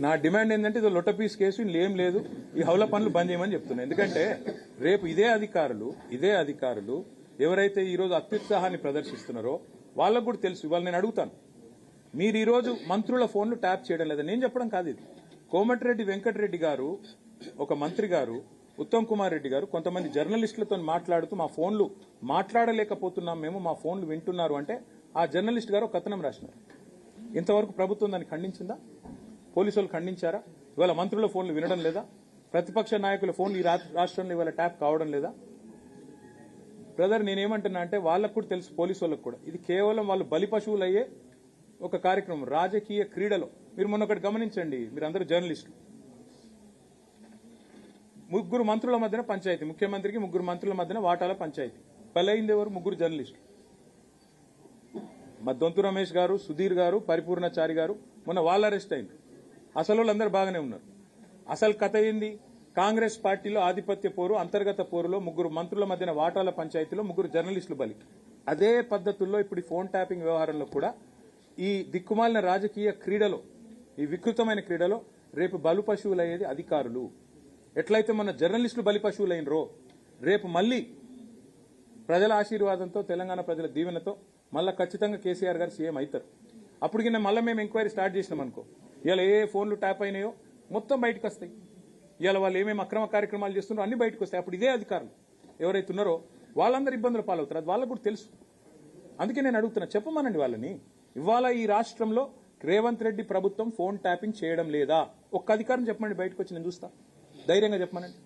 నా డిమాండ్ ఏంటంటే ఇది లొట్టపీస్ కేసు ఏం లేదు, ఈ హౌల పనులు బంద్ చేయమని చెప్తున్నా. ఎందుకంటే రేపు ఇదే అధికారులు ఎవరైతే ఈ రోజు అత్యుత్సాహాన్ని ప్రదర్శిస్తున్నారో వాళ్ళకు కూడా తెలుసు. ఇవాళ నేను అడుగుతాను, మీరు ఈ రోజు మంత్రుల ఫోన్లు ట్యాప్ చేయడం లేదా? నేను చెప్పడం కాదు ఇది. కోమటిరెడ్డి వెంకటరెడ్డి గారు, ఒక మంత్రి గారు, ఉత్తమ్ కుమార్ రెడ్డి గారు కొంతమంది జర్నలిస్టులతో మాట్లాడుతూ మా ఫోన్లు మాట్లాడలేకపోతున్నాం మేము, మా ఫోన్లు వింటున్నారు అంటే ఆ జర్నలిస్ట్ గారు ఒక కథనం రాసినారు. ఇంతవరకు ప్రభుత్వం దాన్ని ఖండించిందా? పోలీసులు ఖండించారా? ఇవాళ మంత్రుల ఫోన్లు వినడం లేదా? ప్రతిపక్ష నాయకుల ఫోన్లు ఈ రాష్ట్రంలో ఇవాళ ట్యాప్ కావడం లేదా? బ్రదర్, నేనేమంటున్నా అంటే వాళ్ళకు కూడా తెలుసు, పోలీసు వాళ్ళకు కూడా, ఇది కేవలం వాళ్ళు బలి పశువులయ్యే ఒక కార్యక్రమం, రాజకీయ క్రీడలో. మీరు మొన్న ఒకటి గమనించండి, మీరందరూ జర్నలిస్టులు, ముగ్గురు మంత్రుల మధ్యన పంచాయతీ, ముఖ్యమంత్రికి ముగ్గురు మంత్రుల మధ్యన వాటాల పంచాయతీ. బలైంది ఎవరు? ముగ్గురు జర్నలిస్టులు. దొంతు రమేష్ గారు, సుధీర్ గారు, పరిపూర్ణచారి గారు మొన్న వాళ్ళు అరెస్ట్ అయింది. అసలు వాళ్ళందరూ బాగానే ఉన్నారు. అసలు కథ ఏంది? కాంగ్రెస్ పార్టీలో ఆధిపత్య పోరు, అంతర్గత పోరులో ముగ్గురు మంత్రుల మధ్యన వాటాల పంచాయతీలో ముగ్గురు జర్నలిస్టులు బలి. అదే పద్ధతుల్లో ఇప్పుడు ఈ ఫోన్ ట్యాపింగ్ వ్యవహారంలో కూడా ఈ దిక్కుమాలిన రాజకీయ క్రీడలో, ఈ వికృతమైన క్రీడలో రేపు బలు పశువులయ్యేది అధికారులు. ఎట్లయితే మన జర్నలిస్టులు బలి పశువులైనరో రేపు మళ్లీ ప్రజల ఆశీర్వాదంతో, తెలంగాణ ప్రజల దీవెనతో మళ్ళా ఖచ్చితంగా కేసీఆర్ గారు సీఎం అవుతారు. అప్పటికి మళ్ళీ మేము ఎంక్వైరీ స్టార్ట్ చేసినాం అనుకో, ఇవాళ ఏ ఫోన్లు ట్యాప్ అయినాయో మొత్తం బయటకు వస్తాయి. ఇవాళ వాళ్ళు ఏమేమి అక్రమ కార్యక్రమాలు చేస్తున్నారో అన్ని బయటకు వస్తాయి. అప్పుడు ఇదే అధికారులు ఎవరైతే ఉన్నారో వాళ్ళందరూ ఇబ్బందులు పాలవుతారు. అది వాళ్ళకు కూడా తెలుసు. అందుకే నేను అడుగుతున్నా, చెప్పమనండి వాళ్ళని. ఇవాళ ఈ రాష్ట్రంలో రేవంత్ రెడ్డి ప్రభుత్వం ఫోన్ ట్యాపింగ్ చేయడం లేదా? ఒక్క అధికారం చెప్పమండి బయటకు వచ్చి, నేను చూస్తా. ధైర్యంగా చెప్పమనండి.